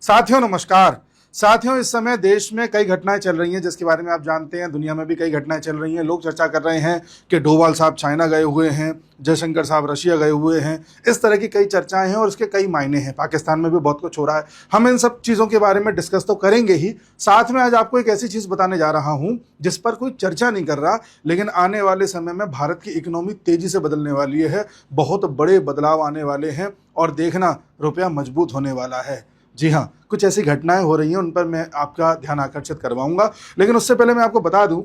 साथियों नमस्कार। साथियों, इस समय देश में कई घटनाएं चल रही हैं जिसके बारे में आप जानते हैं। दुनिया में भी कई घटनाएं चल रही हैं। लोग चर्चा कर रहे हैं कि डोभाल साहब चाइना गए हुए हैं, जयशंकर साहब रशिया गए हुए हैं। इस तरह की कई चर्चाएं हैं और उसके कई मायने हैं। पाकिस्तान में भी बहुत कुछ हो रहा है। हम इन सब चीज़ों के बारे में डिस्कस तो करेंगे ही। साथ में आज आपको एक ऐसी चीज़ बताने जा रहा हूँ जिस पर कोई चर्चा नहीं कर रहा, लेकिन आने वाले समय में भारत की इकोनॉमी तेजी से बदलने वाली है। बहुत बड़े बदलाव आने वाले हैं और देखना, रुपया मजबूत होने वाला है। जी हाँ, कुछ ऐसी घटनाएं हो रही हैं, उन पर मैं आपका ध्यान आकर्षित करवाऊंगा। लेकिन उससे पहले मैं आपको बता दूं,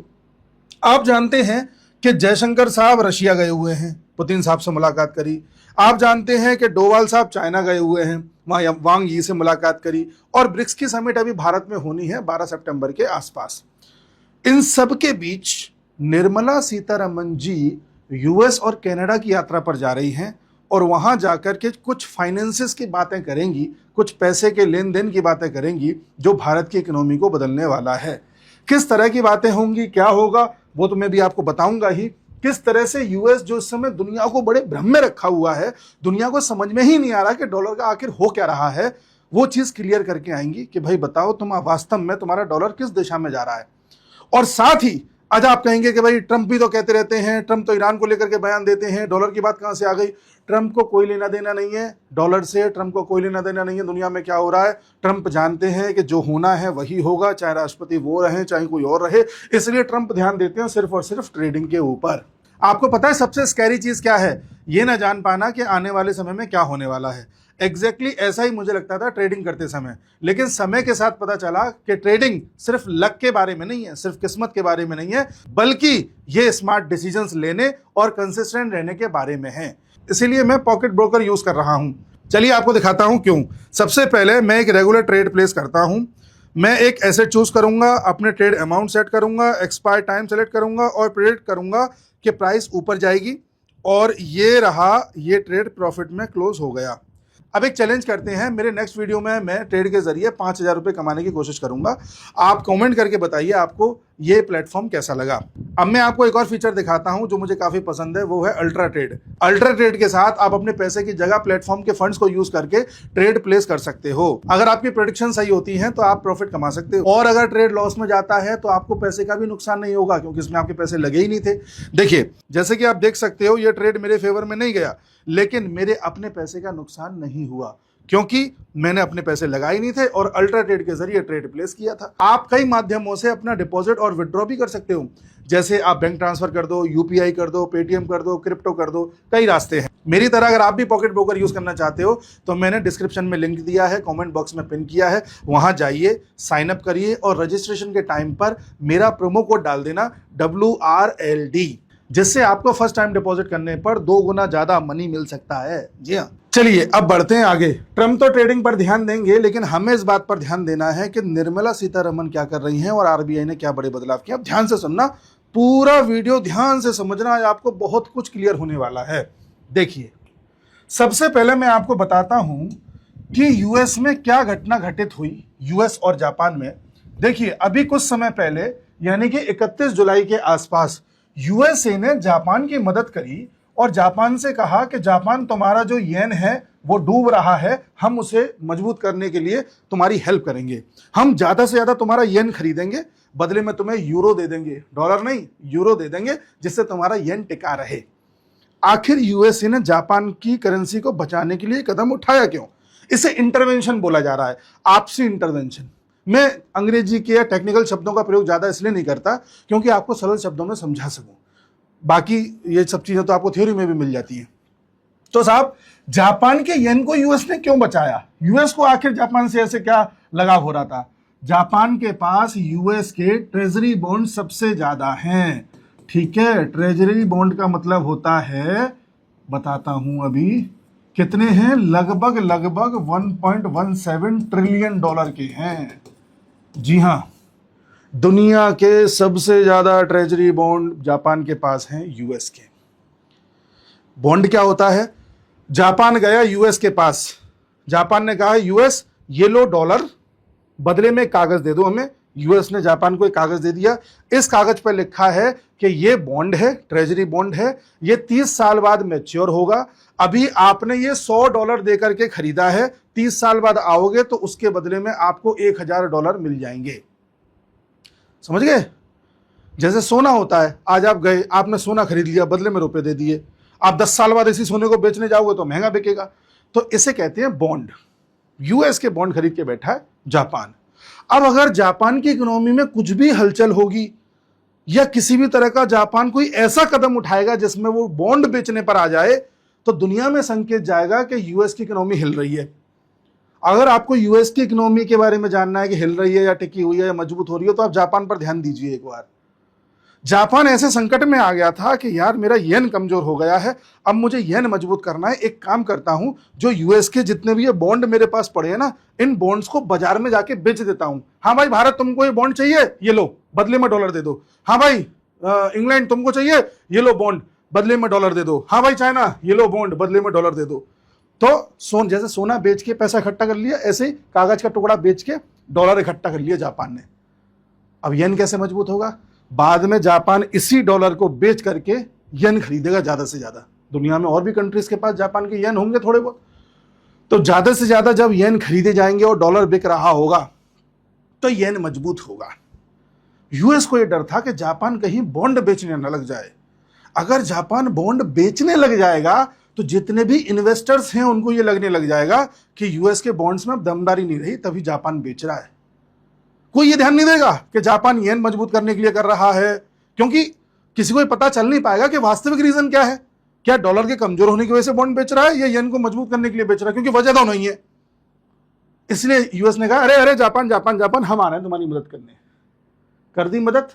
आप जानते हैं कि जयशंकर साहब रशिया गए हुए हैं, पुतिन साहब से मुलाकात करी। आप जानते हैं कि डोभाल साहब चाइना गए हुए हैं, वहाँ वांग यी से मुलाकात करी। और ब्रिक्स की समिट अभी भारत में होनी है 12 सितंबर के आसपास। इन सब के बीच निर्मला सीतारमण जी यूएस और कनाडा की यात्रा पर जा रही हैं और वहां जाकर के कुछ फाइनेंसेस की बातें करेंगी, कुछ पैसे के लेन देन की बातें करेंगी जो भारत की इकोनॉमी को बदलने वाला है। किस तरह की बातें होंगी, क्या होगा, वो तो मैं भी आपको बताऊंगा ही। किस तरह से यूएस, जो इस समय दुनिया को बड़े भ्रम में रखा हुआ है, दुनिया को समझ में ही नहीं आ रहा कि डॉलर का आखिर हो क्या रहा है, वो चीज क्लियर करके आएंगी कि भाई बताओ तुम वास्तव में तुम्हारा डॉलर किस दिशा में जा रहा है। और साथ ही आज आप कहेंगे कि भाई ट्रंप भी तो कहते रहते हैं, ट्रंप तो ईरान को लेकर के बयान देते हैं, डॉलर की बात कहां से आ गई। ट्रंप को कोई लेना देना नहीं है डॉलर से, ट्रंप को कोई लेना देना नहीं है दुनिया में क्या हो रहा है। ट्रंप जानते हैं कि जो होना है वही होगा, चाहे राष्ट्रपति वो रहे चाहे कोई और रहे। इसलिए ट्रंप ध्यान देते हैं सिर्फ और सिर्फ ट्रेडिंग के ऊपर। आपको पता है सबसे स्कैरी चीज क्या है? ये ना जान पाना कि आने वाले समय में क्या होने वाला है। एग्जैक्टली ऐसा ही मुझे लगता था ट्रेडिंग करते समय, लेकिन समय के साथ पता चला कि ट्रेडिंग सिर्फ लक के बारे में नहीं है, सिर्फ किस्मत के बारे में नहीं है, बल्कि ये स्मार्ट डिसीजंस लेने और कंसिस्टेंट रहने के बारे में है। इसीलिए मैं पॉकेट ब्रोकर यूज कर रहा हूं। चलिए आपको दिखाता हूं क्यों। सबसे पहले मैं एक रेगुलर ट्रेड प्लेस करता हूं। मैं एक एसेट चूज करूंगा, अपने ट्रेड अमाउंट सेट करूंगा, एक्सपायर टाइम सेलेक्ट करूंगा और प्रेडिक्ट करूंगा कि प्राइस ऊपर जाएगी। और ये रहा, ये ट्रेड प्रॉफिट में क्लोज हो गया। अब एक चैलेंज करते हैं। मेरे नेक्स्ट वीडियो में मैं ट्रेड के जरिए 5000 रुपये कमाने की कोशिश करूंगा। आप कमेंट करके बताइए आपको ये प्लेटफॉर्म कैसा लगा। अब मैं आपको एक और फीचर दिखाता हूं जो मुझे काफी पसंद है, वो है अल्ट्रा ट्रेड। अल्ट्रा ट्रेड के साथ आप अपने पैसे की जगह प्लेटफॉर्म के फंड्स को यूज करके ट्रेड प्लेस कर सकते हो। अगर आपकी प्रेडिक्शन सही होती है तो आप प्रॉफिट कमा सकते हो, और अगर ट्रेड लॉस में जाता है तो आपको पैसे का भी नुकसान नहीं होगा, क्योंकि इसमें आपके पैसे लगे ही नहीं थे। देखिए, जैसे कि आप देख सकते हो, ये ट्रेड मेरे फेवर में नहीं गया, लेकिन मेरे अपने पैसे का नुकसान नहीं हुआ, क्योंकि मैंने अपने पैसे लगाए नहीं थे और अल्ट्रा ट्रेड के जरिए ट्रेड प्लेस किया था। आप कई माध्यमों से अपना डिपॉजिट और विड्रॉ भी कर सकते हो। जैसे आप बैंक ट्रांसफर कर दो, यूपीआई कर दो, पेटीएम कर दो, क्रिप्टो कर दो, कई रास्ते हैं। मेरी तरह अगर आप भी पॉकेट ब्रोकर यूज करना चाहते हो तो मैंने डिस्क्रिप्शन में लिंक दिया है, कमेंट बॉक्स में पिन किया है, वहां जाइए, साइन अप करिए और रजिस्ट्रेशन के टाइम पर मेरा प्रोमो कोड डाल देना WRLD, जिससे आपको फर्स्ट टाइम डिपॉजिट करने पर 2 गुना ज्यादा मनी मिल सकता है। जी हाँ, चलिए अब बढ़ते हैं आगे। ट्रंप तो ट्रेडिंग पर ध्यान देंगे, लेकिन हमें इस बात पर ध्यान देना है कि निर्मला सीतारमण क्या कर रही हैं और आरबीआई ने क्या बड़े बदलाव किए। अब ध्यान से सुनना, पूरा वीडियो ध्यान से समझना, आज आपको बहुत कुछ क्लियर होने वाला है। देखिए, सबसे पहले मैं आपको बताता हूं कि यूएस में क्या घटना घटित हुई, यूएस और जापान में। देखिए, अभी कुछ समय पहले यानी कि 31 जुलाई के आसपास यूएसए ने जापान की मदद करी और जापान से कहा कि जापान, तुम्हारा जो येन है वो डूब रहा है, हम उसे मजबूत करने के लिए तुम्हारी हेल्प करेंगे। हम ज्यादा से ज्यादा तुम्हारा येन खरीदेंगे, बदले में तुम्हें यूरो दे देंगे, डॉलर नहीं यूरो दे देंगे, जिससे तुम्हारा येन टिका रहे। आखिर यूएसए ने जापान की करेंसी को बचाने के लिए कदम उठाया क्यों? इसे इंटरवेंशन बोला जा रहा है, आपसी इंटरवेंशन। मैं अंग्रेजी के या टेक्निकल शब्दों का प्रयोग ज्यादा इसलिए नहीं करता क्योंकि आपको सरल शब्दों में समझा सकूं। बाकी ये सब चीजें तो आपको थ्योरी में भी मिल जाती हैं। तो साहब, जापान के येन को यूएस ने क्यों बचाया? यूएस को आखिर जापान से ऐसे क्या लगाव हो रहा था? जापान के पास यूएस के ट्रेजरी बॉन्ड सबसे ज्यादा हैं। ठीक है, ट्रेजरी बॉन्ड का मतलब होता है, बताता हूं अभी कितने हैं, लगभग 1.17 ट्रिलियन डॉलर के हैं। जी हां, दुनिया के सबसे ज्यादा ट्रेजरी बॉन्ड जापान के पास हैं, यूएस के। बॉन्ड क्या होता है? जापान गया यूएस के पास, जापान ने कहा यूएस ये लो डॉलर, बदले में कागज दे दो हमें। यूएस ने जापान को एक कागज दे दिया। इस कागज पर लिखा है कि ये बॉन्ड है, ट्रेजरी बॉन्ड है, ये 30 साल बाद मैच्योर होगा। अभी आपने ये $100 देकर के खरीदा है, 30 साल बाद आओगे तो उसके बदले में आपको $1000 मिल जाएंगे। समझ गए? जैसे सोना होता है, आज आप गए, आपने सोना खरीद लिया, बदले में रुपए दे दिए, आप 10 साल बाद इसी सोने को बेचने जाओगे तो महंगा बिकेगा। तो इसे कहते हैं बॉन्ड। यूएस के बॉन्ड खरीद के बैठा है जापान। अब अगर जापान की इकोनॉमी में कुछ भी हलचल होगी या किसी भी तरह का जापान कोई ऐसा कदम उठाएगा जिसमें वो बॉन्ड बेचने पर आ जाए, तो दुनिया में संकेत जाएगा कि यूएस की इकोनॉमी हिल रही है। अगर आपको यूएस की इकोनॉमी के बारे में जानना है कि हिल रही है या टिकी हुई है या मजबूत हो रही है, तो आप जापान पर ध्यान दीजिए एक बार। जापान ऐसे संकट में आ गया था कि यार मेरा येन कमजोर हो गया है, अब मुझे येन मजबूत करना है। एक काम करता हूं, जो यूएस के जितने भी ये बॉन्ड मेरे पास पड़े हैं ना, इन बॉन्ड्स को बाजार में जाके बेच देता हूं। हाँ भाई भारत, तुमको ये बॉन्ड चाहिए, ये लो, बदले में डॉलर दे दो। हाँ भाई इंग्लैंड, तुमको चाहिए, ये लो बॉन्ड, बदले में डॉलर दे दो। हाँ भाई चाइना, ये लो बॉन्ड, बदले में डॉलर दे दो। तो जैसे सोना बेच के पैसा इकट्ठा कर लिया, ऐसे ही कागज का टुकड़ा बेच के डॉलर इकट्ठा कर लिया जापान ने। अब येन कैसे मजबूत होगा? बाद में जापान इसी डॉलर को बेच करके येन खरीदेगा ज्यादा से ज्यादा। दुनिया में और भी कंट्रीज के पास जापान के येन होंगे थोड़े बहुत, तो ज्यादा से ज्यादा जब येन खरीदे जाएंगे और डॉलर बिक रहा होगा तो येन मजबूत होगा। यूएस को यह डर था कि जापान कहीं बॉन्ड बेचने न लग जाए। अगर जापान बॉन्ड बेचने लग जाएगा तो जितने भी इन्वेस्टर्स हैं उनको यह लगने लग जाएगा कि यूएस के बॉन्ड्स में अब दमदारी नहीं रही, तभी जापान बेच रहा है। कोई ये ध्यान नहीं देगा कि जापान येन मजबूत करने के लिए कर रहा है, क्योंकि किसी को पता चल नहीं पाएगा कि वास्तविक रीजन क्या है। क्या डॉलर के कमजोर होने की वजह से बॉन्ड बेच रहा है या येन को मजबूत करने के लिए बेच रहा है? क्योंकि वजह दोनों ही है। इसलिए यूएस ने कहा अरे अरे जापान जापान जापान, हम आ रहे हैं तुम्हारी मदद करने। कर दी मदद।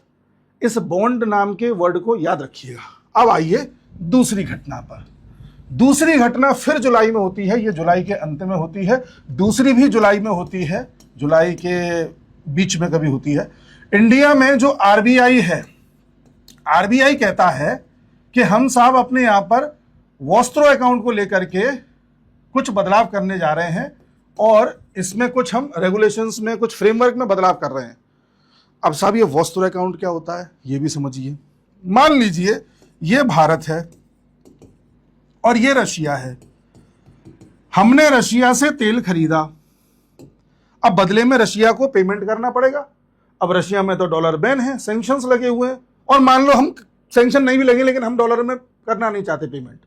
इस बॉन्ड नाम के वर्ड को याद रखिएगा। अब आइए दूसरी घटना पर। दूसरी घटना फिर जुलाई में होती है, ये जुलाई के अंत में होती है, दूसरी भी जुलाई में होती है, जुलाई के बीच में कभी होती है। इंडिया में जो आरबीआई है, आरबीआई कहता है कि हम साहब अपने यहां पर वॉस्त्रो अकाउंट को लेकर के कुछ बदलाव करने जा रहे हैं और इसमें कुछ हम रेगुलेशंस में, कुछ फ्रेमवर्क में बदलाव कर रहे हैं। अब साहब ये वॉस्त्रो अकाउंट क्या होता है ये भी समझिए। मान लीजिए ये भारत है और ये रशिया है। हमने रशिया से तेल खरीदा, अब बदले में रशिया को पेमेंट करना पड़ेगा। अब रशिया में तो डॉलर बैन है, सैंक्शंस लगे हुए हैं, और मान लो हम सैंक्शन नहीं भी लगे लेकिन हम डॉलर में करना नहीं चाहते पेमेंट,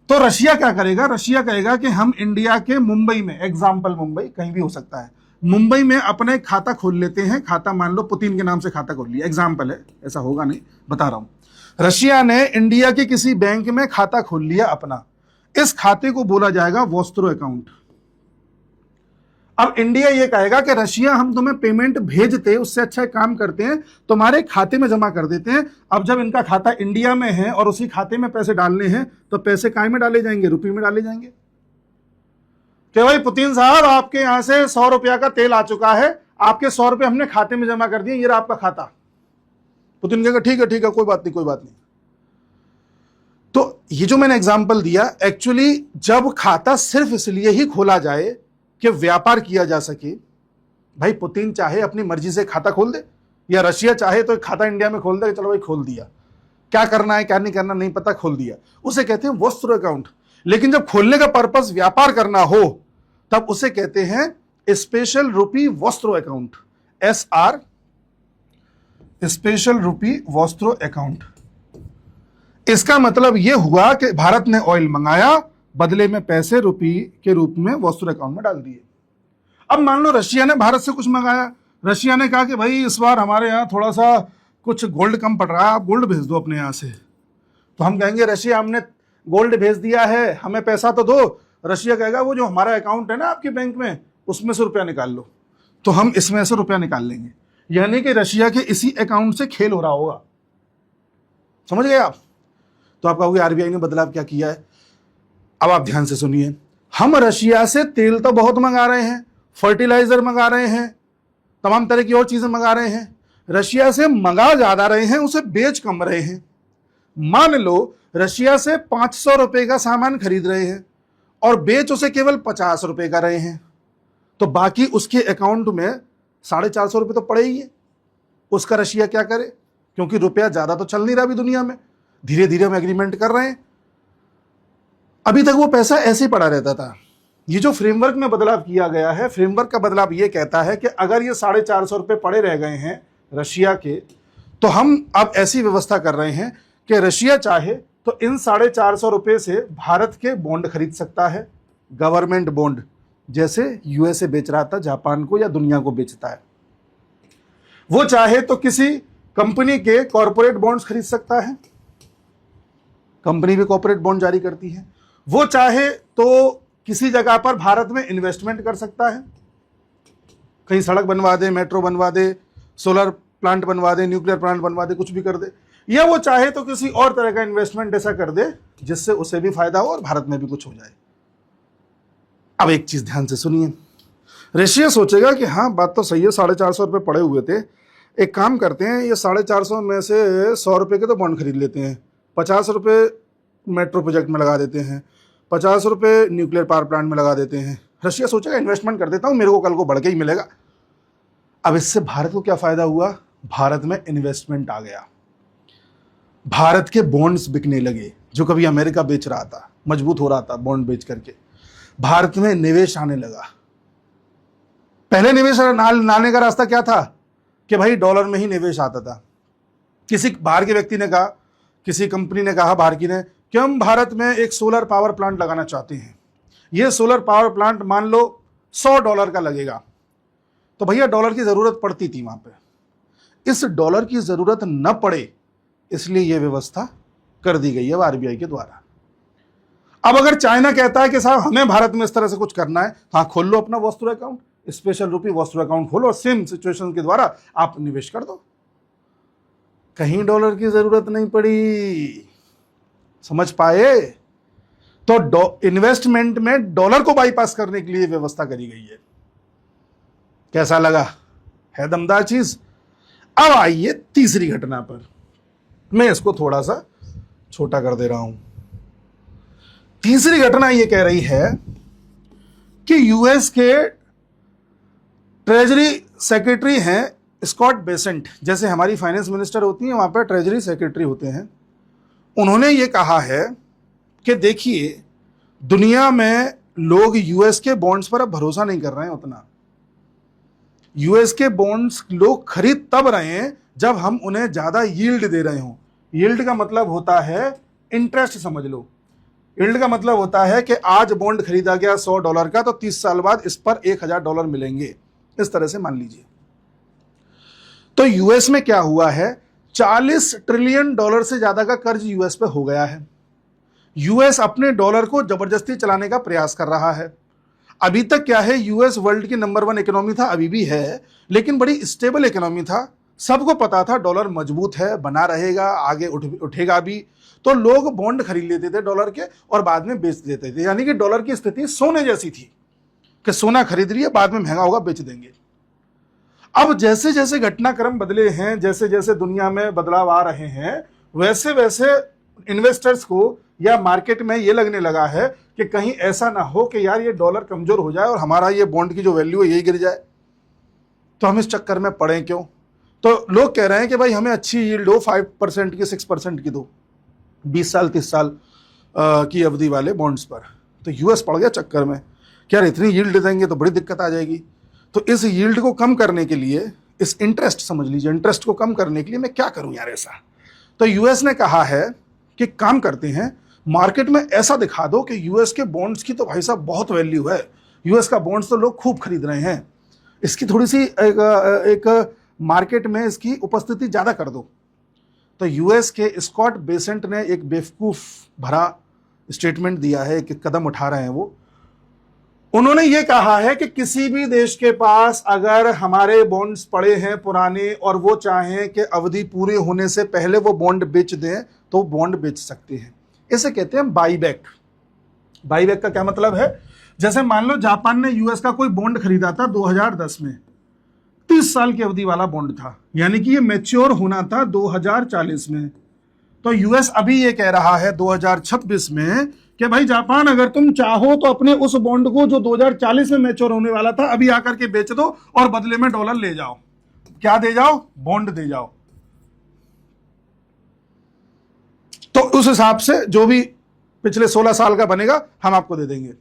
तो रशिया क्या करेगा? रशिया कहेगा कि हम इंडिया के मुंबई में, एग्जाम्पल मुंबई, कहीं भी हो सकता है, मुंबई में अपना एक खाता खोल लेते हैं। खाता मान लो पुतिन के नाम से खाता खोल लिया, एग्जाम्पल है, ऐसा होगा नहीं, बता रहा हूं। रशिया ने इंडिया के किसी बैंक में खाता खोल लिया अपना, इस खाते को बोला जाएगा वॉस्त्रो अकाउंट। अब इंडिया ये कहेगा कि रशिया हम तुम्हें पेमेंट भेजते, उससे अच्छा काम करते हैं, तुम्हारे खाते में जमा कर देते हैं। अब जब इनका खाता इंडिया में है और उसी खाते में पैसे डालने हैं, तो पैसे काय में डाले जाएंगे? रुपये में डाले जाएंगे। कि भाई पुतिन साहब आपके यहां से 100 रुपया का तेल आ चुका है, आपके 100 रुपये हमने खाते में जमा कर दिए, ये रहा आपका खाता। पुतिन कहेगा ठीक है कोई बात नहीं, कोई बात नहीं। तो ये जो मैंने एग्जाम्पल दिया, एक्चुअली जब खाता सिर्फ इसलिए ही खोला जाए कि व्यापार किया जा सके, भाई पुतिन चाहे अपनी मर्जी से खाता खोल दे या रशिया चाहे तो खाता इंडिया में खोल दे, चलो भाई खोल दिया, क्या करना है क्या नहीं करना नहीं पता, खोल दिया, उसे कहते हैं वॉस्त्रो अकाउंट। लेकिन जब खोलने का पर्पस व्यापार करना हो तब उसे कहते हैं स्पेशल रुपी वॉस्त्रो अकाउंट, SR, स्पेशल रुपी वॉस्त्रो अकाउंट। इसका मतलब यह हुआ कि भारत ने ऑयल मंगाया, बदले में पैसे रुपी के रूप में वॉस्त्रो अकाउंट में डाल दिए। अब मान लो रशिया ने भारत से कुछ मंगाया, रशिया ने कहा कि भाई इस बार हमारे यहाँ थोड़ा सा कुछ गोल्ड कम पड़ रहा है, आप गोल्ड भेज दो अपने यहाँ से। तो हम कहेंगे रशिया हमने गोल्ड भेज दिया है, हमें पैसा तो दो। रशिया कहेगा वो जो हमारा अकाउंट है ना आपके बैंक में, उसमें से रुपया निकाल लो। तो हम इसमें से रुपया निकाल लेंगे, यानी कि रशिया के इसी अकाउंट से खेल हो रहा होगा। समझ गए आप? तो आप कहोगे आरबीआई ने बदलाव क्या किया है? अब आप ध्यान से सुनिए। हम रशिया से तेल तो बहुत मंगा रहे हैं, फर्टिलाइजर मंगा रहे हैं, तमाम तरह की और चीजें मंगा रहे हैं। रशिया से मंगा ज्यादा रहे हैं, उसे बेच कम रहे हैं। मान लो रशिया से 500 रुपए का सामान खरीद रहे हैं और बेच उसे केवल 50 रुपए का रहे हैं, तो बाकी उसके अकाउंट में 450 रुपए तो पड़े ही है। उसका रशिया क्या करे? क्योंकि रुपया ज्यादा तो चल नहीं रहा अभी दुनिया में, धीरे धीरे हम एग्रीमेंट कर रहे हैं। अभी तक वो पैसा ऐसे ही पड़ा रहता था, ये जो फ्रेमवर्क में बदलाव किया गया है, फ्रेमवर्क का बदलाव ये कहता है कि अगर ये 450 रुपये पड़े रह गए हैं रशिया के, तो हम अब ऐसी व्यवस्था कर रहे हैं कि रशिया चाहे तो इन 450 रुपये से भारत के बॉन्ड खरीद सकता है, गवर्नमेंट बॉन्ड, जैसे यूएसए बेच रहा था जापान को या दुनिया को बेचता है। वो चाहे तो किसी कंपनी के कॉरपोरेट बॉन्ड्स खरीद सकता है, कंपनी भी कॉरपोरेट बॉन्ड जारी करती है। वो चाहे तो किसी जगह पर भारत में इन्वेस्टमेंट कर सकता है, कहीं सड़क बनवा दे, मेट्रो बनवा दे, सोलर प्लांट बनवा दे, न्यूक्लियर प्लांट बनवा दे, कुछ भी कर दे। या वो चाहे तो किसी और तरह का इन्वेस्टमेंट ऐसा कर दे जिससे उसे भी फायदा हो और भारत में भी कुछ हो जाए। अब एक चीज ध्यान से सुनिए, रशिया सोचेगा कि हाँ बात तो सही है, 450 रुपये पड़े हुए थे, एक काम करते हैं, ये 450 में से 100 रुपये के तो बॉन्ड खरीद लेते हैं, 50 रुपये मेट्रो प्रोजेक्ट में लगा देते हैं, 50 रुपये न्यूक्लियर पावर प्लांट में लगा देते हैं। रशिया सोचेगा इन्वेस्टमेंट कर देता हूँ, मेरे को कल को बढ़ के ही मिलेगा। अब इससे भारत को क्या फायदा हुआ? भारत में इन्वेस्टमेंट आ गया, भारत के बॉन्ड्स बिकने लगे, जो कभी अमेरिका बेच रहा था, मजबूत हो रहा था बॉन्ड बेच करके, भारत में निवेश आने लगा। पहले निवेश लाने का रास्ता क्या था कि भाई डॉलर में ही निवेश आता था। किसी बाहर के व्यक्ति ने कहा, किसी कंपनी ने कहा बाहर की ने कि हम भारत में एक सोलर पावर प्लांट लगाना चाहते हैं, ये सोलर पावर प्लांट मान लो $100 का लगेगा। तो भैया डॉलर की जरूरत पड़ती थी वहां पे, इस डॉलर की जरूरत न पड़े इसलिए यह व्यवस्था कर दी गई है आरबीआई के द्वारा। अब अगर चाइना कहता है कि साहब हमें भारत में इस तरह से कुछ करना है, हाँ खोल लो अपना वॉस्त्र अकाउंट, स्पेशल रुपी वॉस्त्र अकाउंट खोलो और सेम सिचुएशन के द्वारा आप निवेश कर दो, कहीं डॉलर की जरूरत नहीं पड़ी। समझ पाए? तो इन्वेस्टमेंट में डॉलर को बाईपास करने के लिए व्यवस्था करी गई है। कैसा लगा? है दमदार चीज। अब आइए तीसरी घटना पर, मैं इसको थोड़ा सा छोटा कर दे रहा हूं। तीसरी घटना यह कह रही है कि यूएस के ट्रेजरी सेक्रेटरी हैं स्कॉट बेसेंट, जैसे हमारी फाइनेंस मिनिस्टर होती हैं वहां पर ट्रेजरी सेक्रेटरी होते हैं। उन्होंने ये कहा है कि देखिए दुनिया में लोग यूएस के बॉन्ड्स पर अब भरोसा नहीं कर रहे हैं उतना। यूएस के बॉन्ड्स लोग खरीद तब रहे हैं जब हम उन्हें ज्यादा यील्ड दे रहे हों। यील्ड का मतलब होता है इंटरेस्ट, समझ लो। यील्ड का मतलब होता है कि आज बॉन्ड खरीदा गया $100 का, तो 30 साल बाद इस पर $1000 मिलेंगे, इस तरह से मान लीजिए। तो यूएस में क्या हुआ है, $40 ट्रिलियन से ज्यादा का कर्ज यूएस पे हो गया है। यूएस अपने डॉलर को जबरदस्ती चलाने का प्रयास कर रहा है। अभी तक क्या है, यूएस वर्ल्ड की नंबर 1 इकोनॉमी था, अभी भी है, लेकिन बड़ी स्टेबल इकोनॉमी था। सबको पता था डॉलर मजबूत है, बना रहेगा, आगे उठेगा भी, तो लोग बॉन्ड खरीद लेते थे डॉलर के और बाद में बेच देते थे। यानी कि डॉलर की स्थिति सोने जैसी थी कि सोना खरीद लिया, बाद में महंगा होगा बेच देंगे। अब जैसे जैसे घटनाक्रम बदले हैं, जैसे जैसे दुनिया में बदलाव आ रहे हैं, वैसे वैसे इन्वेस्टर्स को या मार्केट में ये लगने लगा है कि कहीं ऐसा ना हो कि यार ये डॉलर कमजोर हो जाए और हमारा ये बॉन्ड की जो वैल्यू है यही गिर जाए, तो हम इस चक्कर में पड़े क्यों। तो लोग कह रहे हैं कि भाई हमें अच्छी यील्ड हो, 5% की, 6% की दो, 20 साल 30 साल की अवधि वाले बॉन्ड्स पर। तो यूएस पड़ गया चक्कर में कि यार इतनी यील्ड देंगे तो बड़ी दिक्कत आ जाएगी। तो इस यील्ड को कम करने के लिए, इस इंटरेस्ट, समझ लीजिए इंटरेस्ट को कम करने के लिए मैं क्या करूं यार ऐसा। तो यूएस ने कहा है कि काम करते हैं, मार्केट में ऐसा दिखा दो कि यूएस के बॉन्ड्स की तो भाई साहब बहुत वैल्यू है, यूएस का बॉन्ड्स तो लोग खूब खरीद रहे हैं, इसकी थोड़ी सी एक मार्केट में इसकी उपस्थिति ज्यादा कर दो। तो यूएस के स्कॉट बेसेंट ने एक बेवकूफ भरा स्टेटमेंट दिया है, एक कदम उठा रहे हैं वो। उन्होंने ये कहा है कि किसी भी देश के पास अगर हमारे बॉन्ड्स पड़े हैं पुराने और वो चाहें कि अवधि पूरी होने से पहले वो बॉन्ड बेच दें, तो बॉन्ड बेच सकते हैं। इसे कहते हैं बाईबैक। बाईबैक का क्या मतलब है, जैसे मान लो जापान ने यूएस का कोई बॉन्ड खरीदा था 2010 में, 30 साल की अवधि वाला बॉन्ड था, यानी कि ये मैच्योर होना था 2040 में। तो यूएस अभी ये कह रहा है 2026 में कि भाई जापान अगर तुम चाहो तो अपने उस बॉन्ड को जो 2040 में मैच्योर होने वाला था अभी आकर के बेच दो और बदले में डॉलर ले जाओ। क्या दे जाओ? बॉन्ड दे जाओ। तो उस हिसाब से जो भी पिछले 16 साल का बनेगा हम आपको दे देंगे।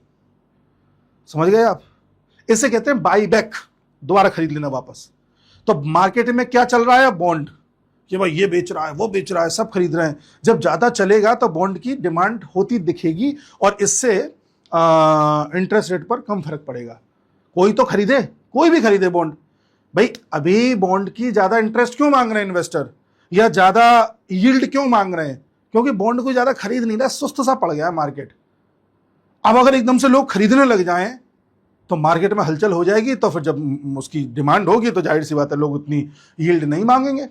समझ गए आप? इसे कहते हैं बाई बैक, दोबारा खरीद लेना वापस। तो मार्केट में क्या चल रहा है? बॉन्ड, कि भाई ये बेच रहा है, वो बेच रहा है, सब खरीद रहे हैं। जब ज्यादा चलेगा तो बॉन्ड की डिमांड होती दिखेगी और इससे इंटरेस्ट रेट पर कम फर्क पड़ेगा। कोई तो खरीदे, कोई भी खरीदे बॉन्ड। भाई अभी बॉन्ड की ज्यादा इंटरेस्ट क्यों मांग रहे हैं इन्वेस्टर, या ज्यादा यील्ड क्यों मांग रहे हैं? क्योंकि बॉन्ड को ज्यादा खरीद नहीं रहा, सुस्त सा पड़ गया है मार्केट। अब अगर एकदम से लोग खरीदने लग जाएं तो मार्केट में हलचल हो जाएगी, तो फिर जब उसकी डिमांड होगी तो जाहिर सी बात है लोग उतनी यील्ड नहीं मांगेंगे।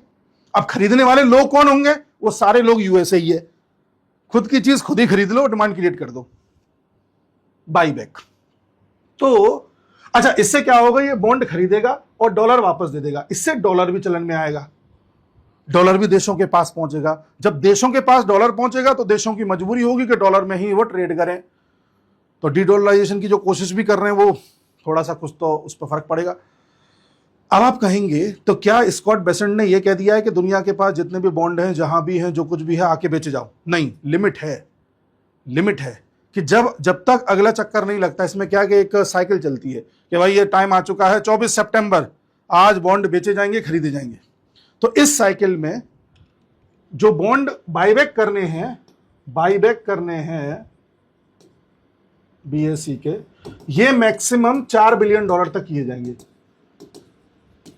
अब खरीदने वाले लोग कौन होंगे? वो सारे लोग यूएसए ही है। खुद की चीज खुद ही खरीद लो, डिमांड क्रिएट कर दो, बाई बैक। तो अच्छा, इससे क्या होगा? ये बॉन्ड खरीदेगा और डॉलर वापस दे देगा, इससे डॉलर भी चलन में आएगा, डॉलर भी देशों के पास पहुंचेगा। जब देशों के पास डॉलर पहुंचेगा तो देशों की मजबूरी होगी कि डॉलर में ही वो ट्रेड करें। तो डीडॉलराइजेशन की जो कोशिश भी कर रहे हैं वो थोड़ा सा कुछ तो उस पर फर्क पड़ेगा। अब आप कहेंगे तो क्या स्कॉट बेसेंट ने यह कह दिया है कि दुनिया के पास जितने भी बॉन्ड हैं, जहां भी हैं, जो कुछ भी है, आके बेचे जाओ? नहीं, लिमिट है। लिमिट है कि जब तक अगला चक्कर नहीं लगता। इसमें क्या कि एक साइकिल चलती है कि भाई ये टाइम आ चुका है 24 सितंबर, आज बॉन्ड बेचे जाएंगे, खरीदे जाएंगे। तो इस साइकिल में जो बॉन्ड बाईबैक करने हैं बीएसई के, ये मैक्सिमम $4 बिलियन तक किए जाएंगे।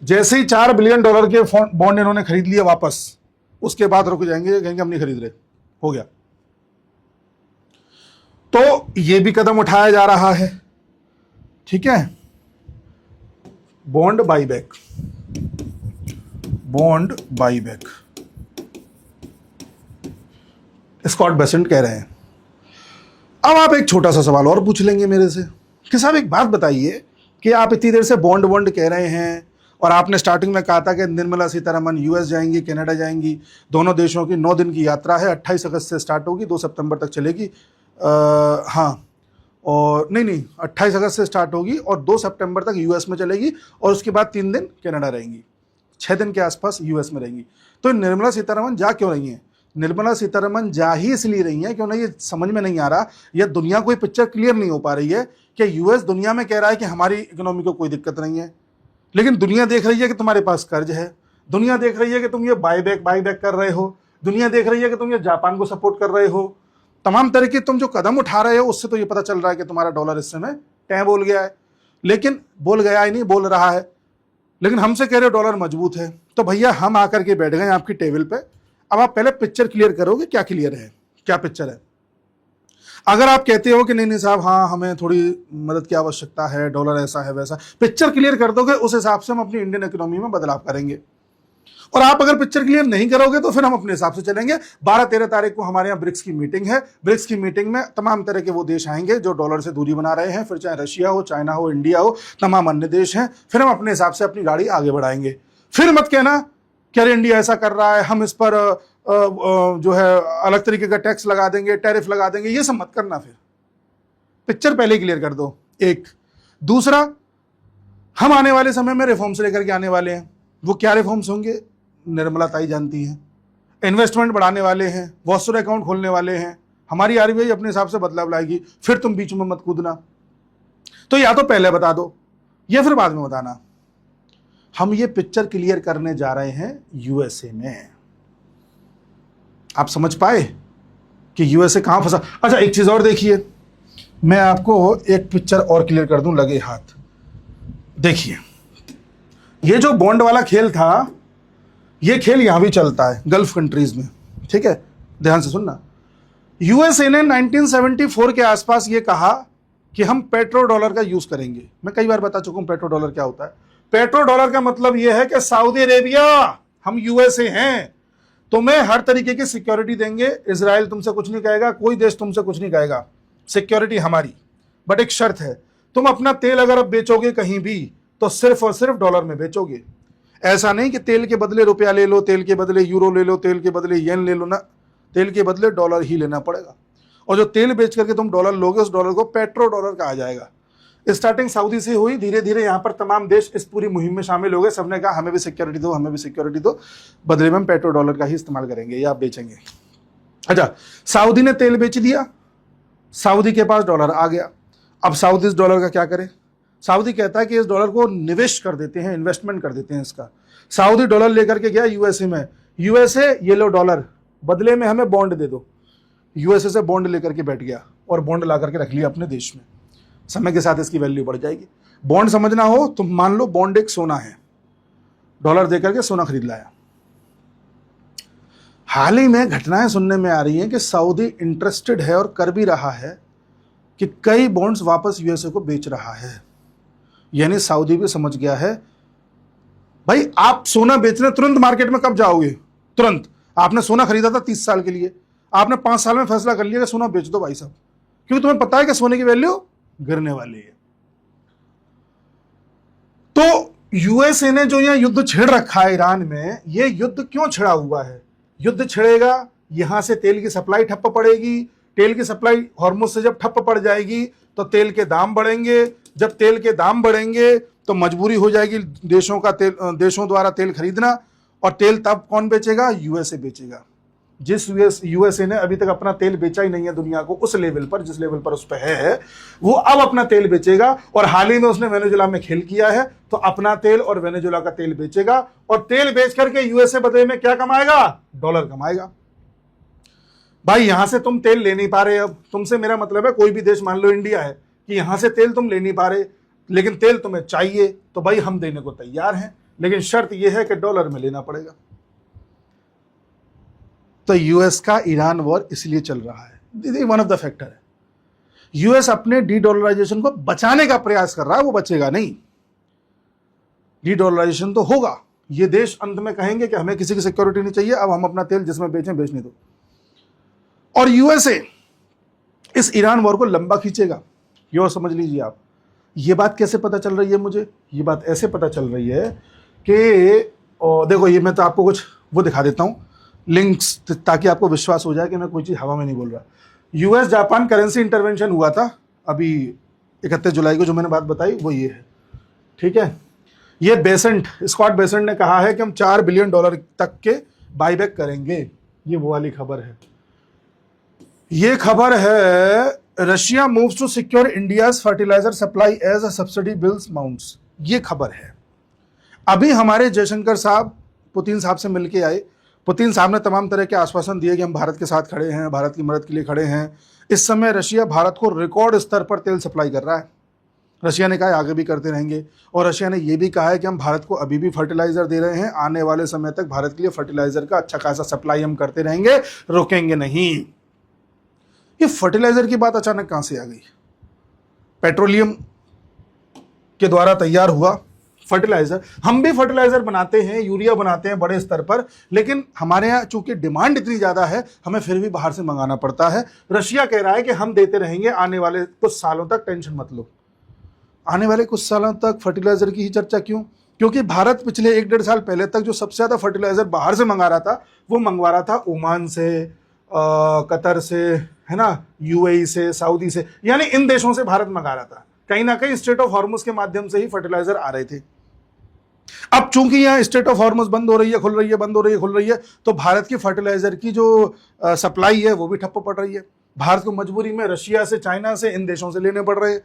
जैसे ही $4 बिलियन के बॉन्ड इन्होंने खरीद लिया वापस, उसके बाद रुक जाएंगे, कहेंगे हम नहीं खरीद रहे, हो गया। तो ये भी कदम उठाया जा रहा है, ठीक है। बॉन्ड बाईबैक, स्कॉट बेसेंट कह रहे हैं। अब आप एक छोटा सा सवाल और पूछ लेंगे मेरे से कि साहब एक बात बताइए कि आप इतनी देर से बॉन्ड कह रहे हैं और आपने स्टार्टिंग में कहा था कि निर्मला सीतारमन यूएस जाएंगी, कनाडा जाएंगी, दोनों देशों की 9 दिन की यात्रा है, 28 अगस्त से स्टार्ट होगी, 2 सितंबर तक चलेगी। हाँ, और नहीं 28 अगस्त से स्टार्ट होगी और 2 सितंबर तक यूएस में चलेगी और उसके बाद 3 दिन कनाडा रहेंगी, 6 दिन के आसपास यूएस में रहेंगी। तो निर्मला सीतारमन जा क्यों रही हैं? निर्मला सीतारमन जा ही इसलिए रही है, क्यों ना, ये समझ में नहीं आ रहा, या दुनिया को पिक्चर क्लियर नहीं हो पा रही है कि यूएस दुनिया में कह रहा है कि हमारी इकोनॉमी को कोई दिक्कत नहीं है, लेकिन दुनिया देख रही है कि तुम्हारे पास कर्ज है, दुनिया देख रही है कि तुम ये बाईबैक कर रहे हो, दुनिया देख रही है कि तुम ये जापान को सपोर्ट कर रहे हो। तमाम तरह के तुम जो कदम उठा रहे हो उससे तो ये पता चल रहा है कि तुम्हारा डॉलर इस समय टैं बोल गया है, लेकिन बोल गया ही नहीं, बोल रहा है। लेकिन हमसे कह रहे हो डॉलर मजबूत है। तो भैया हम आकर के बैठ गए आपकी टेबल पे। अब आप पहले पिक्चर क्लियर करोगे, क्या क्लियर है, क्या पिक्चर है। अगर आप कहते हो कि नहीं साहब, हाँ हमें थोड़ी मदद की आवश्यकता है, डॉलर ऐसा है वैसा, पिक्चर क्लियर कर दोगे, उस हिसाब से हम अपनी इंडियन इकोनॉमी में बदलाव करेंगे। और आप अगर पिक्चर क्लियर नहीं करोगे तो फिर हम अपने हिसाब से चलेंगे। 12-13 तारीख को हमारे यहाँ ब्रिक्स की मीटिंग है। ब्रिक्स की मीटिंग में तमाम तरह के वो देश आएंगे जो डॉलर से दूरी बना रहे हैं, फिर चाहे रशिया हो, चाइना हो, इंडिया हो, तमाम अन्य देश हैं। फिर हम अपने हिसाब से अपनी गाड़ी आगे बढ़ाएंगे। फिर मत कहना कि अरे इंडिया ऐसा कर रहा है, हम इस पर जो है अलग तरीके का टैक्स लगा देंगे, टैरिफ लगा देंगे, ये सब मत करना। फिर पिक्चर पहले क्लियर कर दो। एक दूसरा, हम आने वाले समय में रिफॉर्म्स लेकर के आने वाले हैं। वो क्या रिफॉर्म्स होंगे निर्मला ताई जानती हैं। इन्वेस्टमेंट बढ़ाने वाले हैं, वॉशर अकाउंट खोलने वाले हैं, हमारी आरबीआई अपने हिसाब से बदलाव लाएगी। फिर तुम बीच में मत कूदना। तो या तो पहले बता दो या फिर बाद में बताना। हम ये पिक्चर क्लियर करने जा रहे हैं यूएसए में। आप समझ पाए कि यूएसए कहां फंसा? अच्छा एक चीज और देखिए, मैं आपको एक पिक्चर और क्लियर कर दूं लगे हाथ। देखिए, ये जो बॉन्ड वाला खेल था, ये खेल यहां भी चलता है गल्फ कंट्रीज में, ठीक है, ध्यान से सुनना। यूएसए ने 1974 के आसपास ये कहा कि हम पेट्रो डॉलर का यूज करेंगे। मैं कई बार बता चुका हूं पेट्रो डॉलर क्या होता है। पेट्रो डॉलर का मतलब यह है कि सऊदी अरेबिया, हम यूएसए हैं, तुम्हें हर तरीके की सिक्योरिटी देंगे। इजराइल तुमसे कुछ नहीं कहेगा, कोई देश तुमसे कुछ नहीं कहेगा, सिक्योरिटी हमारी। बट एक शर्त है, तुम अपना तेल अगर अब बेचोगे कहीं भी तो सिर्फ और सिर्फ डॉलर में बेचोगे। ऐसा नहीं कि तेल के बदले रुपया ले लो, तेल के बदले यूरो ले लो, तेल के बदले येन ले लो, ना, तेल के बदले डॉलर ही लेना पड़ेगा। और जो तेल बेच करके तुम डॉलर लोगे, उस डॉलर को पेट्रो डॉलर कहा जाएगा। स्टार्टिंग सऊदी से हुई, धीरे धीरे यहां पर तमाम देश इस पूरी मुहिम में शामिल हो गए। सबने कहा हमें भी सिक्योरिटी दो, हमें भी सिक्योरिटी दो, बदले में हम पेट्रो डॉलर का ही इस्तेमाल करेंगे या आप बेचेंगे। अच्छा, सऊदी ने तेल बेच दिया, सऊदी के पास डॉलर आ गया। अब सऊदी इस डॉलर का क्या करे? सऊदी कहता है कि इस डॉलर को निवेश कर देते हैं, इन्वेस्टमेंट कर देते हैं इसका। सऊदी डॉलर लेकर के गया यूएसए में, यूएसए ये लो डॉलर, बदले में हमें बॉन्ड दे दो। यूएसए से बॉन्ड लेकर के बैठ गया और बॉन्ड ला करके रख लिया अपने देश में। समय के साथ इसकी वैल्यू बढ़ जाएगी। बॉन्ड समझना हो तो मान लो बॉन्ड एक सोना है, डॉलर देकर के सोना खरीद लाया। हाल ही में घटनाएं सुनने में आ रही हैं कि सऊदी इंटरेस्टेड है और कर भी रहा है कि कई बॉन्ड्स वापस यूएसए को बेच रहा है। यानी सऊदी भी समझ गया है, भाई आप सोना बेचने तुरंत मार्केट में कब जाओगे? तुरंत। आपने सोना खरीदा था 30 साल के लिए, आपने 5 साल में फैसला कर लिया कि सोना बेच दो भाई साहब, क्योंकि तुम्हें पता है कि सोने की वैल्यू गिरने वाली है। तो यूएसए ने जो यहां युद्ध छेड़ रखा है ईरान में, यह युद्ध क्यों छिड़ा हुआ है? युद्ध छिड़ेगा, यहां से तेल की सप्लाई ठप्प पड़ेगी। तेल की सप्लाई हॉर्मुज से जब ठप्प पड़ जाएगी तो तेल के दाम बढ़ेंगे। जब तेल के दाम बढ़ेंगे तो मजबूरी हो जाएगी देशों द्वारा तेल खरीदना, और तेल तब कौन बेचेगा? यूएसए बेचेगा। जिस यूएसए ने अभी तक अपना तेल बेचा ही नहीं है दुनिया को उस लेवल पर, जिस लेवल पर उस पर है, वो अब अपना तेल बेचेगा। और हाल ही में उसने वेनेजुएला में खेल किया है, तो अपना तेल और वेनेजुएला का तेल बेचेगा, और तेल बेच करके यूएसए बदले में क्या कमाएगा? डॉलर कमाएगा। भाई यहां से तुम तेल ले नहीं पा रहे, अब तुमसे मेरा मतलब है कोई भी देश, मान लो इंडिया है, कि यहां से तेल तुम ले नहीं पा रहे, लेकिन तेल तुम्हें चाहिए, तो भाई हम देने को तैयार हैं, लेकिन शर्त यह है कि डॉलर में लेना पड़ेगा। तो यूएस का ईरान वॉर इसलिए चल रहा है, वन ऑफ द फैक्टर है। यूएस अपने डी डॉलराइजेशन को बचाने का प्रयास कर रहा है, वो बचेगा नहीं। डी डॉलराइजेशन तो होगा, ये देश अंत में कहेंगे कि हमें किसी की सिक्योरिटी नहीं चाहिए, अब हम अपना तेल जिसमें बेचें बेचने दो। और यूएसए इस ईरान वॉर को लंबा खींचेगा, ये और समझ लीजिए आप। ये बात कैसे पता चल रही है मुझे? ये बात ऐसे पता चल रही है कि देखो, ये मैं तो आपको कुछ वो दिखा देता हूं लिंक्स, ताकि आपको विश्वास हो जाए कि मैं कोई चीज हवा में नहीं बोल रहा। यूएस जापान करेंसी इंटरवेंशन हुआ था अभी 31 जुलाई को, जो मैंने बात बताई वो ये है, ठीक है। ये स्कॉट बेसेंट ने कहा है कि हम $4 बिलियन तक के बाईबैक करेंगे। ये वो वाली खबर है। ये खबर है Russia moves to secure India's fertiliser supply as a subsidy bills mounts. ये खबर है। अभी हमारे जयशंकर साहब पुतिन साहब से मिलके आए। पुतिन साहब ने तमाम तरह के आश्वासन दिए कि हम भारत के साथ खड़े हैं, भारत की मदद के लिए खड़े हैं। इस समय रशिया भारत को रिकॉर्ड स्तर पर तेल सप्लाई कर रहा है। रशिया ने कहा है आगे भी करते रहेंगे, और रशिया ने यह भी कहा है कि हम भारत को अभी भी फर्टिलाइजर दे रहे हैं, आने वाले समय तक भारत के लिए फर्टिलाइजर का अच्छा खासा सप्लाई हम करते रहेंगे, रुकेंगे नहीं। ये फर्टिलाइजर की बात अचानक कहां से आ गई? पेट्रोलियम के द्वारा तैयार हुआ फर्टिलाइजर, हम भी फर्टिलाइजर बनाते हैं, यूरिया बनाते हैं बड़े स्तर पर, लेकिन हमारे यहाँ चूंकि डिमांड इतनी ज्यादा है, हमें फिर भी बाहर से मंगाना पड़ता है। रशिया कह रहा है कि हम देते रहेंगे आने वाले कुछ सालों तक, टेंशन मत लो। आने वाले कुछ सालों तक फर्टिलाइजर की ही चर्चा क्यों? क्योंकि भारत पिछले 1-1.5 साल पहले तक जो सबसे ज्यादा फर्टिलाइजर बाहर से मंगा रहा था, वो मंगवा रहा था ओमान से, कतर से, है ना, यूएई से, सऊदी से, यानी इन देशों से भारत मंगा रहा था। कहीं ना कहीं स्ट्रेट ऑफ हॉर्मुज के माध्यम से ही फर्टिलाइजर आ रहे थे। अब चूंकि यहाँ स्टेट ऑफ हॉर्मुज बंद हो रही है, खुल रही है, बंद हो रही है, खुल रही है, तो भारत की फर्टिलाइजर की जो सप्लाई है वो भी ठप्प पड़ रही है। भारत को मजबूरी में रशिया से, चाइना से, इन देशों से लेने पड़ रहे हैं।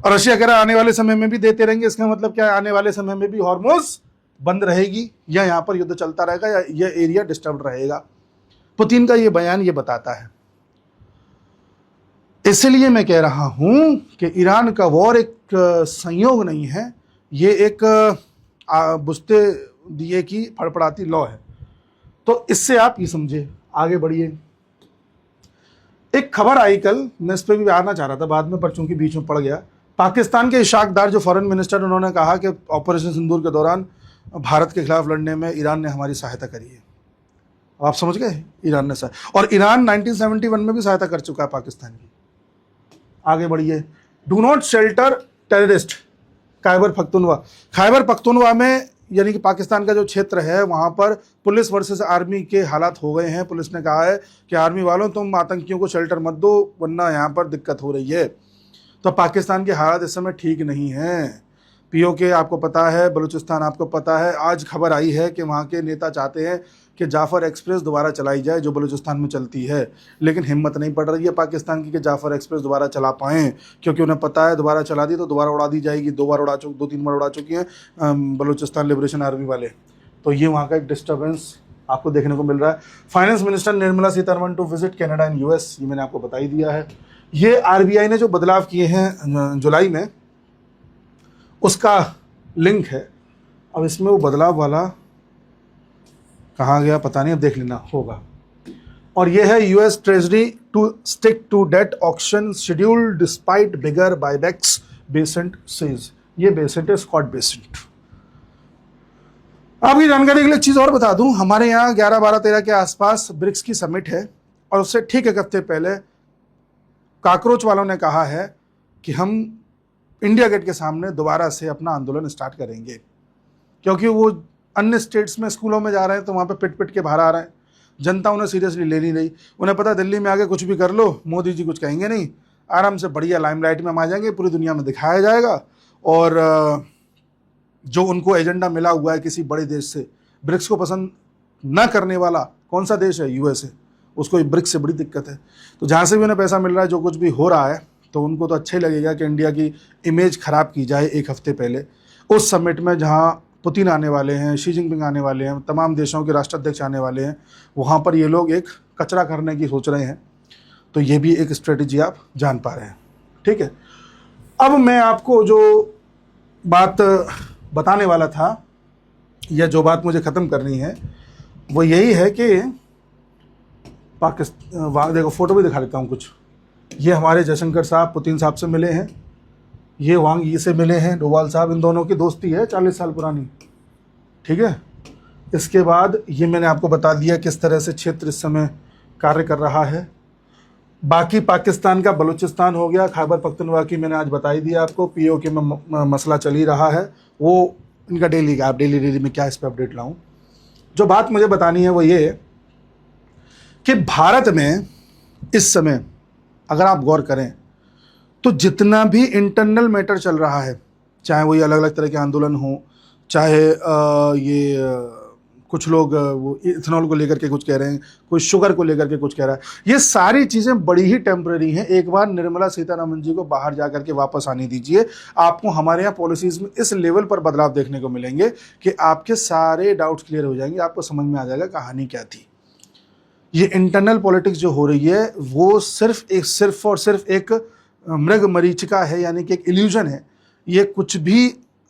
और रशिया कह रहा है आने वाले समय में भी देते रहेंगे। इसका मतलब क्या है? आने वाले समय में भी हॉर्मुज बंद रहेगी, या यहाँ पर युद्ध चलता रहेगा, या यह एरिया डिस्टर्ब रहेगा। पुतिन का ये बयान ये बताता है। इसलिए मैं कह रहा हूं कि ईरान का वॉर एक संयोग नहीं है, ये एक बुझते दिए की फड़फड़ाती लौ है। तो इससे आप ये समझे, आगे बढ़िए। एक खबर आई कल, मैं इस पर भी आना चाह रहा था बाद में, पर चूंकि बीच में पड़ गया। पाकिस्तान के इशाक दार जो फॉरेन मिनिस्टर, उन्होंने कहा कि ऑपरेशन सिंदूर के दौरान भारत के खिलाफ लड़ने में ईरान ने हमारी सहायता करी है। आप समझ गए, ईरान ने और ईरान 1971 में भी सहायता कर चुका है पाकिस्तान की। आगे बढ़िए। Do not shelter terrorist Khyber Pakhtunkhwa में, यानी कि पाकिस्तान का जो क्षेत्र है, वहां पर पुलिस वर्सेस आर्मी के हालात हो गए हैं। पुलिस ने कहा है कि आर्मी वालों तुम आतंकियों को शेल्टर मत दो, वरना यहाँ पर दिक्कत हो रही है। तो पाकिस्तान के हालात इस समय ठीक नहीं है। पीओके आपको पता है, बलूचिस्तान आपको पता है। आज खबर आई है कि वहाँ के नेता चाहते हैं कि जाफ़र एक्सप्रेस दोबारा चलाई जाए जो बलूचिस्तान में चलती है, लेकिन हिम्मत नहीं पड़ रही है पाकिस्तान की कि जाफ़र एक्सप्रेस दोबारा चला पाएँ, क्योंकि उन्हें पता है दोबारा चला दी तो दोबारा उड़ा दी जाएगी। 2-3 बार उड़ा चुकी हैं बलूचिस्तान लिबरेशन आर्मी वाले। तो ये वहाँ का एक डिस्टर्बेंस आपको देखने को मिल रहा है। Finance minister Nirmala Sitharaman to visit Canada and US, ये मैंने आपको बता ही दिया है। ये आरबीआई ने जो बदलाव किए हैं जुलाई में, उसका लिंक है। अब इसमें वो बदलाव वाला कहाँ गया पता नहीं, अब देख लेना होगा। और ये है US treasury to stick to debt auction schedule despite bigger buybacks, Bessent says. ये बेसेंट है, स्कॉट बेसेंट। आपकी जानकारी के लिए एक चीज़ और बता दूं, हमारे यहाँ 11, 12, 13 के आसपास ब्रिक्स की समिट है, और उससे ठीक एक हफ्ते पहले काकरोच वालों ने कहा है कि हम इंडिया गेट के सामने दोबारा से अपना आंदोलन स्टार्ट करेंगे, क्योंकि वो अन्य स्टेट्स में स्कूलों में जा रहे हैं तो वहाँ पे पिट पिट के बाहर आ रहे हैं। जनता उन्हें सीरियसली ले नहीं रही। उन्हें पता दिल्ली में आके कुछ भी कर लो, मोदी जी कुछ कहेंगे नहीं, आराम से बढ़िया लाइमलाइट में हम आ जाएंगे, पूरी दुनिया में दिखाया जाएगा। और जो उनको एजेंडा मिला हुआ है किसी बड़े देश से, ब्रिक्स को पसंद न करने वाला कौन सा देश है? यूएस है। उसको ब्रिक्स से बड़ी दिक्कत है। तो जहाँ से भी उन्हें पैसा मिल रहा है, जो कुछ भी हो रहा है, तो उनको तो अच्छा ही लगेगा कि इंडिया की इमेज ख़राब की जाए। एक हफ्ते पहले उस समिट में जहाँ पुतिन आने वाले हैं, शी जिनपिंग आने वाले हैं, तमाम देशों के राष्ट्राध्यक्ष आने वाले हैं, वहाँ पर ये लोग एक कचरा करने की सोच रहे हैं। तो ये भी एक स्ट्रेटजी आप जान पा रहे हैं, ठीक है। अब मैं आपको जो बात बताने वाला था, या जो बात मुझे ख़त्म करनी है, वो यही है कि पाकिस्तान, वहाँ देखो फ़ोटो भी दिखा देता हूँ कुछ। ये हमारे जयशंकर साहब पुतिन साहब से मिले हैं, ये वांग यी से मिले हैं, डोवाल साहब। इन दोनों की दोस्ती है 40 साल पुरानी, ठीक है। इसके बाद ये मैंने आपको बता दिया किस तरह से क्षेत्र इस समय कार्य कर रहा है। बाकी पाकिस्तान का बलूचिस्तान हो गया, खैबर पख्तूनख्वा की मैंने आज बता ही दिया आपको, पीओके में मसला चल ही रहा है। वो इनका डेली का, आप डेली में क्या इस पर अपडेट लाऊं। जो बात मुझे बतानी है वो ये कि भारत में इस समय अगर आप गौर करें तो जितना भी इंटरनल मैटर चल रहा है, चाहे वो ये अलग अलग तरह के आंदोलन हो, चाहे कुछ लोग वो इथेनॉल को लेकर के कुछ कह रहे हैं, कोई शुगर को लेकर के कुछ कह रहा है, ये सारी चीज़ें बड़ी ही टेम्परेरी हैं। एक बार निर्मला सीतारमण जी को बाहर जा करके वापस आने दीजिए, आपको हमारे यहाँ पॉलिसीज़ में इस लेवल पर बदलाव देखने को मिलेंगे कि आपके सारे डाउट्स क्लियर हो जाएंगे, आपको समझ में आ जाएगा कहानी क्या थी। ये इंटरनल पॉलिटिक्स जो हो रही है वो सिर्फ और सिर्फ एक मृग मरीचिका है, यानी कि एक इल्यूजन है। ये कुछ भी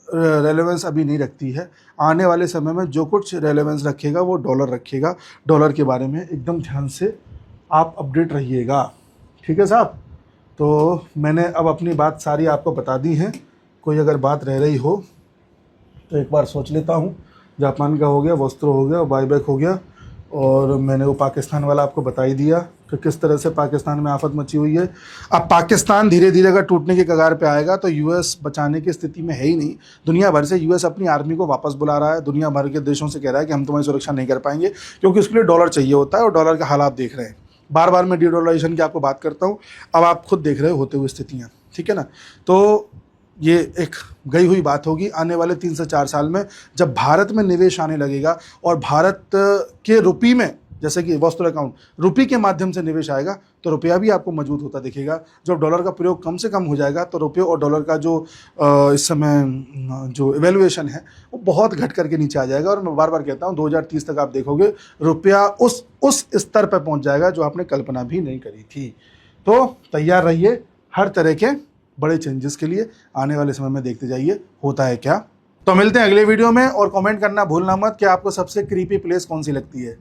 रेलेवेंस अभी नहीं रखती है। आने वाले समय में जो कुछ रेलेवेंस रखेगा वो डॉलर रखेगा। डॉलर के बारे में एकदम ध्यान से आप अपडेट रहिएगा, ठीक है साहब। तो मैंने अब अपनी बात सारी आपको बता दी है। कोई अगर बात रह रही हो तो एक बार सोच लेता हूँ। जापान का हो गया, वस्त्र हो गया, बायबैक हो गया, और मैंने वो पाकिस्तान वाला आपको बता ही दिया कि किस तरह से पाकिस्तान में आफत मची हुई है। अब पाकिस्तान धीरे धीरे अगर टूटने के कगार पे आएगा तो यूएस बचाने की स्थिति में है ही नहीं। दुनिया भर से यूएस अपनी आर्मी को वापस बुला रहा है, दुनिया भर के देशों से कह रहा है कि हम तुम्हारी सुरक्षा नहीं कर पाएंगे, क्योंकि उसके लिए डॉलर चाहिए होता है, और डॉलर का हालात देख रहे हैं। बार बार मैं डीडॉलराइजेशन की आपको बात करता हूँ, अब आप खुद देख रहे होते हुए स्थितियाँ, ठीक है ना। तो ये एक गई हुई बात होगी। आने वाले 3 से 4 साल में जब भारत में निवेश आने लगेगा और भारत के रुपये में, जैसे कि वस्त्र अकाउंट रुपये के माध्यम से निवेश आएगा, तो रुपया भी आपको मजबूत होता दिखेगा। जब डॉलर का प्रयोग कम से कम हो जाएगा तो रुपये और डॉलर का जो इस समय जो इवेल्युएशन है वो बहुत घट करके नीचे आ जाएगा। और मैं बार बार कहता हूँ 2030 तक आप देखोगे रुपया उस स्तर पर पहुँच जाएगा जो आपने कल्पना भी नहीं करी थी। तो तैयार रहिए हर तरह के बड़े चेंजेस के लिए। आने वाले समय में देखते जाइए होता है क्या। तो मिलते हैं अगले वीडियो में, और कमेंट करना भूलना मत कि आपको सबसे क्रीपी प्लेस कौन सी लगती है।